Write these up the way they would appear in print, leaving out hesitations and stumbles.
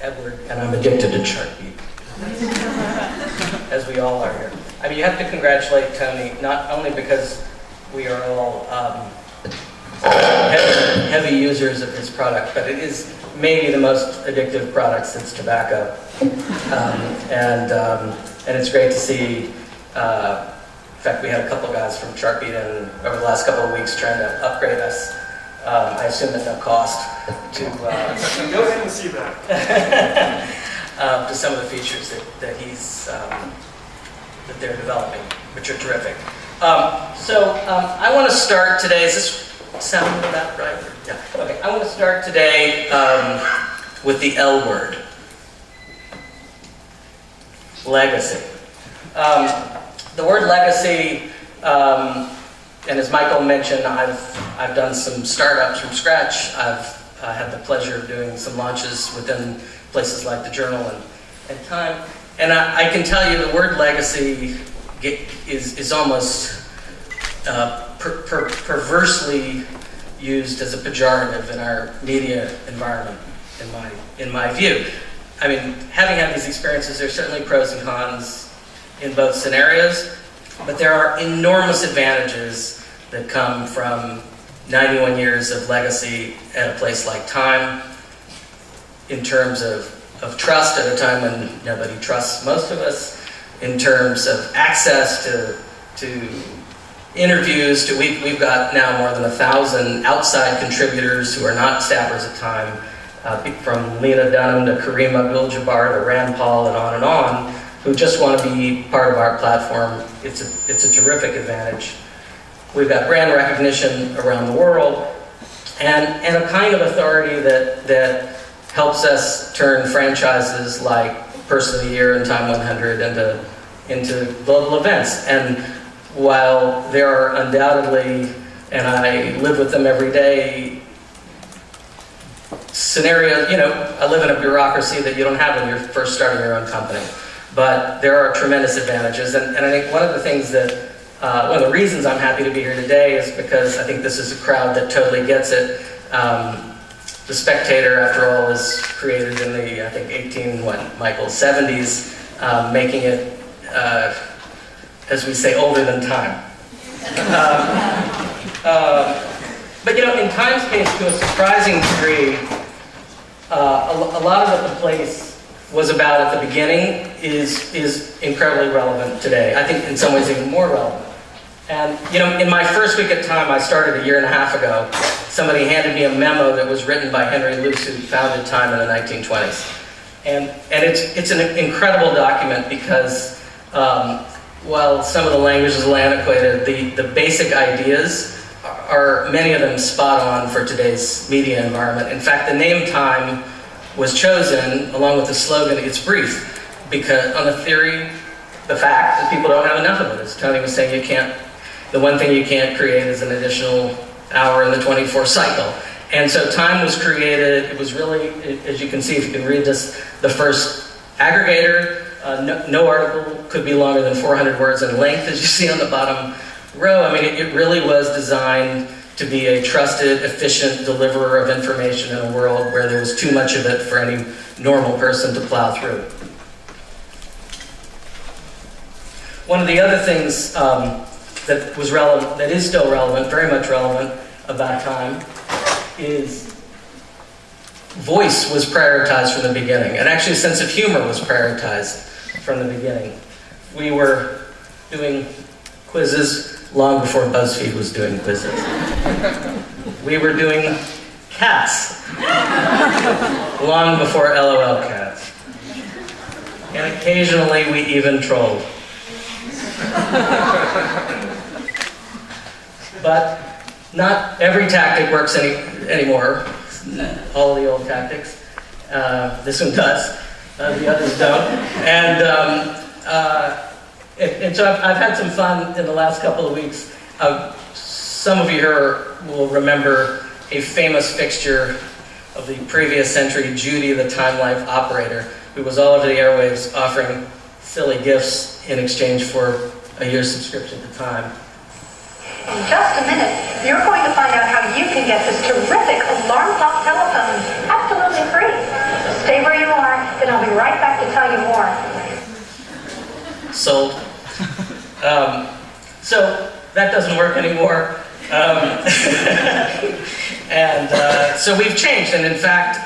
Edward, and I'm addicted to Chartbeat, as we all are here. I mean, you have to congratulate Tony, not only because we are all heavy users of his product, but it is maybe the most addictive product since tobacco. And it's great to see, in fact, we had a couple guys from Chartbeat in over the last couple of weeks trying to upgrade us. I assume at no cost to Go ahead and see that. to some of the features that he's that they're developing, which are terrific. I want to start today. Is this sound about right? Yeah. Okay. I want to start today with the L word, legacy. The word legacy. And as Michael mentioned, I've done some startups from scratch. I've had the pleasure of doing some launches within places like the Journal and Time. And I can tell you the word legacy is almost perversely used as a pejorative in our media environment, in my view. I mean, having had these experiences, there's certainly pros and cons in both scenarios. But there are enormous advantages that come from 91 years of legacy at a place like Time, in terms of trust at a time when nobody trusts most of us, in terms of access to interviews. We've got now more than 1,000 outside contributors who are not staffers at Time, from Lena Dunham to Kareem Abdul-Jabbar to Rand Paul and on, who just want to be part of our platform. It's a terrific advantage. We've got brand recognition around the world, and a kind of authority that helps us turn franchises like Person of the Year and Time 100 into global events. And while there are undoubtedly, and I live with them every day, scenarios, I live in a bureaucracy that you don't have when you're first starting your own company. But there are tremendous advantages, and I think one of the things that, one of the reasons I'm happy to be here today is because I think this is a crowd that totally gets it. The Spectator, after all, was created in the, I think, 70s, making it, as we say, older than Time. But in Time's case, to a surprising degree, a lot of what the place was about at the beginning is incredibly relevant today. I think in some ways even more relevant. And in my first week at Time, I started a year and a half ago, somebody handed me a memo that was written by Henry Luce, who founded Time in the 1920s. And it's an incredible document because while some of the language is a little antiquated, the basic ideas are, many of them, spot on for today's media environment. In fact, the name Time was chosen, along with the slogan, "It's brief," because on the fact that people don't have enough of it. As Tony was saying, the one thing you can't create is an additional hour in the 24 cycle. And so Time was created. It was really, as you can see, if you can read this, the first aggregator. No article could be longer than 400 words in length, as you see on the bottom row. I mean, it really was designed to be a trusted, efficient deliverer of information in a world where there was too much of it for any normal person to plow through. One of the other things that was relevant, that is still relevant, very much relevant about Time, is voice was prioritized from the beginning, and actually a sense of humor was prioritized from the beginning. We were doing quizzes long before BuzzFeed was doing quizzes. We were doing cats long before LOL cats. And occasionally we even trolled. But not every tactic works anymore. All the old tactics. This one does. The others don't. And so I've had some fun in the last couple of weeks. Some of you here will remember a famous fixture of the previous century, Judy, the Time Life operator, who was all over the airwaves offering silly gifts in exchange for a year's subscription to Time. In just a minute, you're going to find out how you can get this terrific alarm clock telephone absolutely free. Stay where you are. sold. So that doesn't work anymore. So we've changed, and in fact,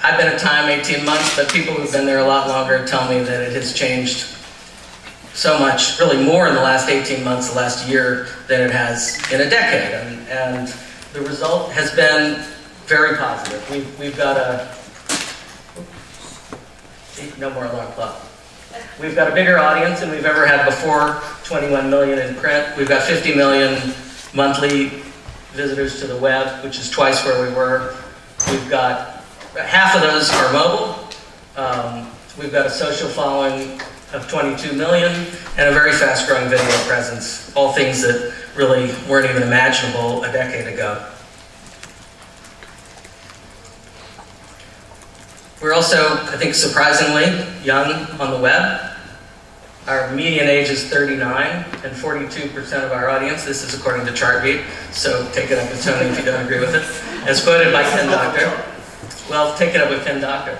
I've been at Time 18 months, but people who've been there a lot longer tell me that it has changed so much, really more in the last 18 months, the last year, than it has in a decade. And the result has been very positive. We've got no more alarm clock. We've got a bigger audience than we've ever had before, 21 million in print. We've got 50 million monthly visitors to the web, which is twice where we were. We've got half of those are mobile. We've got a social following of 22 million and a very fast-growing video presence, all things that really weren't even imaginable a decade ago. We're also, I think, surprisingly young on the web. Our median age is 39, and 42% of our audience, this is according to Chartbeat, so take it up with Tony if you don't agree with it, as quoted by Ken Doctor. Well, take it up with Ken Doctor.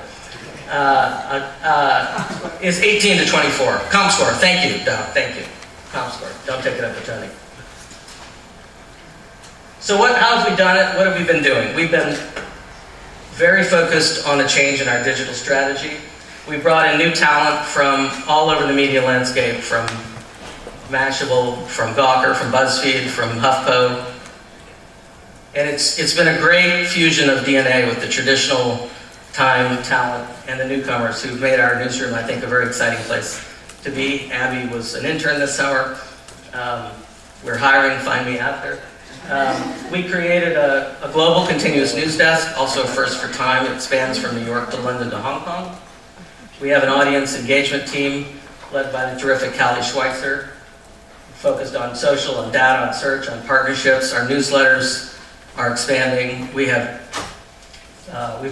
Is 18 to 24. ComScore, thank you, Doc, thank you. ComScore, don't take it up with Tony. So how have we done it? What have we been doing? We've been very focused on a change in our digital strategy. We brought in new talent from all over the media landscape, from Mashable, from Gawker, from BuzzFeed, from HuffPo. And it's been a great fusion of DNA with the traditional Time talent and the newcomers who've made our newsroom, I think, a very exciting place to be. Abby was an intern this summer. We're hiring, find me after. We created a global continuous news desk, also a first for Time. It spans from New York to London to Hong Kong. We have an audience engagement team led by the terrific Callie Schweitzer, focused on social, on data, on search, on partnerships. Our newsletters are expanding. We've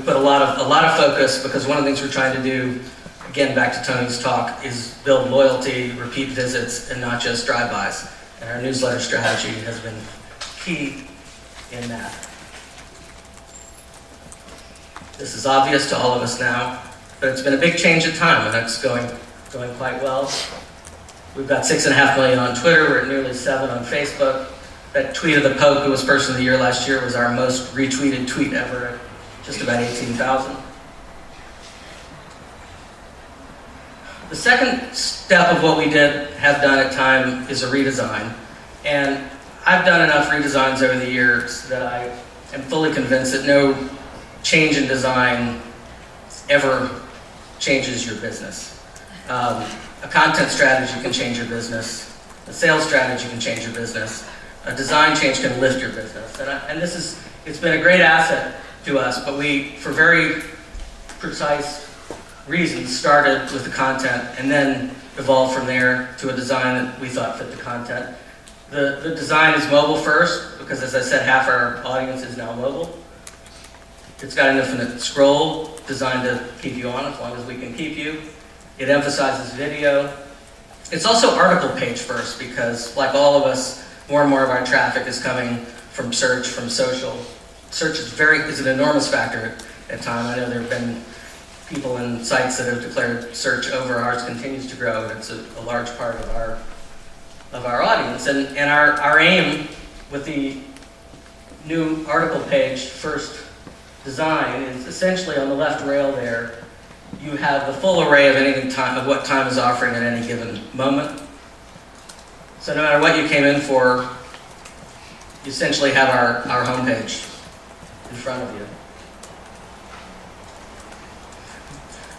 put a lot of focus, because one of the things we're trying to do, again, back to Tony's talk, is build loyalty, repeat visits, and not just drive-bys. And our newsletter strategy has been key in that. This is obvious to all of us now, but it's been a big change at Time, and that's going quite well. We've got 6.5 million on Twitter. We're at nearly 7 on Facebook. That tweet of the Pope, who was Person of the Year last year, was our most retweeted tweet ever, at just about 18,000. The second step of what we have done at Time is a redesign. And I've done enough redesigns over the years that I am fully convinced that no change in design ever changes your business. A content strategy can change your business. A sales strategy can change your business. A design change can lift your business. And it's been a great asset to us, but we, for very precise reasons, started with the content and then evolved from there to a design that we thought fit the content. The design is mobile first, because as I said, half our audience is now mobile. It's got an infinite scroll designed to keep you on as long as we can keep you. It emphasizes video. It's also article page first, because like all of us, more and more of our traffic is coming from search, from social. Search is an enormous factor at Time. I know there have been people in sites that have declared search over. Ours continues to grow, and it's a large part of our audience. And our aim with the new article page first design is essentially on the left rail there, you have the full array of what Time is offering at any given moment. So no matter what you came in for, you essentially have our homepage in front of you.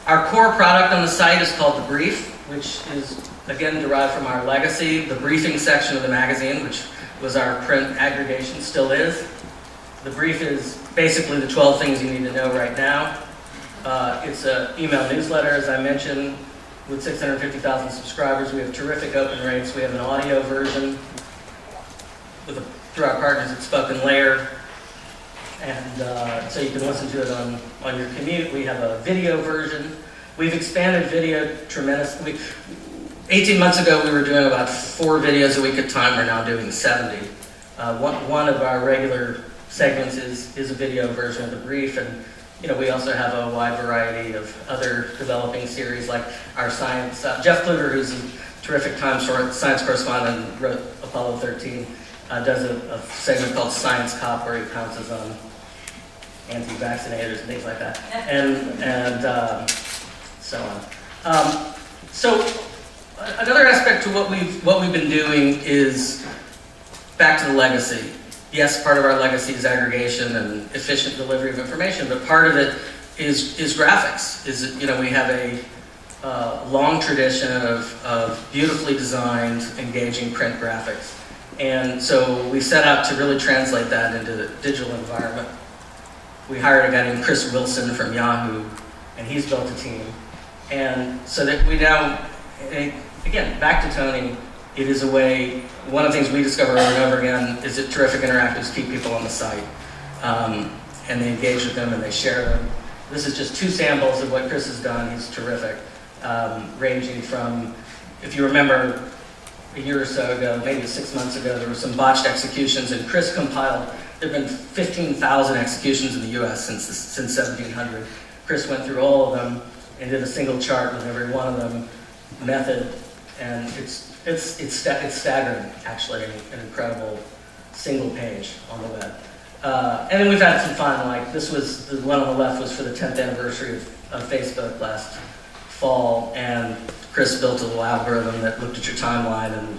Our core product on the site is called The Brief, which is, again, derived from our legacy. The briefing section of the magazine, which was our print aggregation, still is. The Brief is basically the 12 things you need to know right now. It's an email newsletter, as I mentioned, with 650,000 subscribers. We have terrific open rates. We have an audio version through our partners at Spoken Layer. And so you can listen to it on your commute. We have a video version. We've expanded video tremendously. 18 months ago, we were doing about 4 videos a week at Time. We're now doing 70. One of our regular segments is a video version of The Brief, and we also have a wide variety of other developing series, like our science. Jeff Kluger, who's a terrific Times science correspondent and wrote Apollo 13, does a segment called Science Cop, where he pounces on anti-vaccinators and things like that, and so on. So another aspect to what we've been doing is back to the legacy. Yes, part of our legacy is aggregation and efficient delivery of information, but part of it is graphics. We have a long tradition of beautifully designed, engaging print graphics. And so we set out to really translate that into the digital environment. We hired a guy named Chris Wilson from Yahoo, and he's built a team. And so that we now, again, back to Tony, it is a way, one of the things we discover over and over again is that terrific interactives keep people on the site. And they engage with them and they share them. This is just 2 samples of what Chris has done. He's terrific. Ranging from, if you remember, a year or so ago, maybe 6 months ago, there were some botched executions, and Chris compiled, there have been 15,000 executions in the US since 1700. Chris went through all of them and did a single chart with every one of them, method, and it's staggering, actually, an incredible single page on the web. And then we've had some fun, like this was, the one on the left was for the 10th anniversary of Facebook last fall, and Chris built a little algorithm that looked at your timeline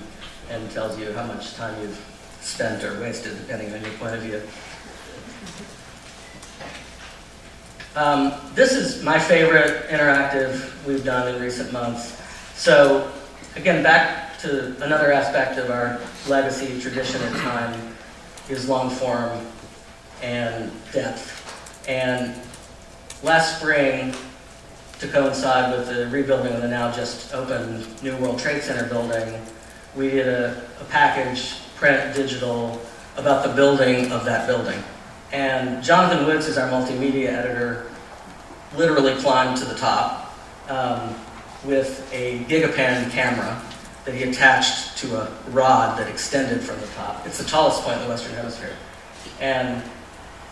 and tells you how much time you've spent or wasted, depending on your point of view. This is my favorite interactive we've done in recent months. So, again, back to another aspect of our legacy tradition and time is long form and depth. And last spring, to coincide with the rebuilding of the now just opened New World Trade Center building, we did a package, print, digital, about the building of that building. And Jonathan Woods is our multimedia editor, literally climbed to the top with a Gigapan camera that he attached to a rod that extended from the top. It's the tallest point in the Western Hemisphere. And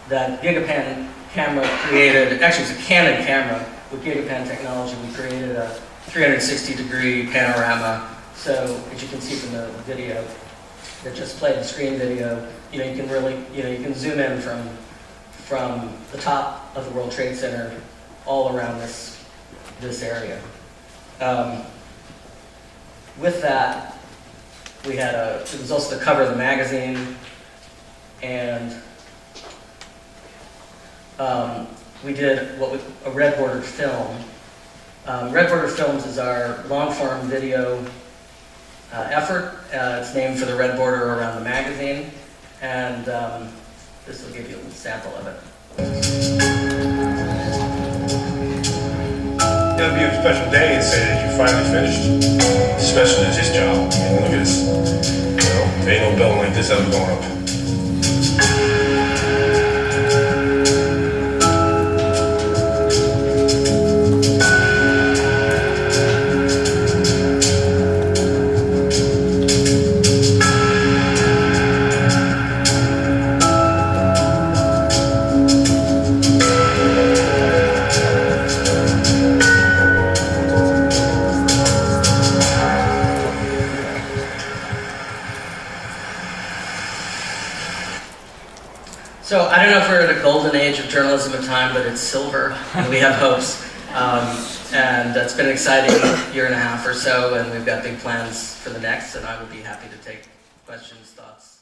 that Gigapan camera created, actually it's a Canon camera, with Gigapan technology, we created a 360-degree panorama. So, as you can see from the video that just played, the screen video, you can really, you can zoom in from the top of the World Trade Center all around this area. With that, we had it was also the cover of the magazine, and we did a red bordered film. Red Border Films is our long-form video effort. It's named for the red border around the magazine, and this will give you a sample of it. It'll be a special day and say that you finally finished. Special as his job. I mean, look at this. There ain't no building like this ever going up. So I don't know if we're at a golden age of journalism at time, but it's silver, and we have hopes. And it's been an exciting year and a half or so, and we've got big plans for the next, and I would be happy to take questions, thoughts.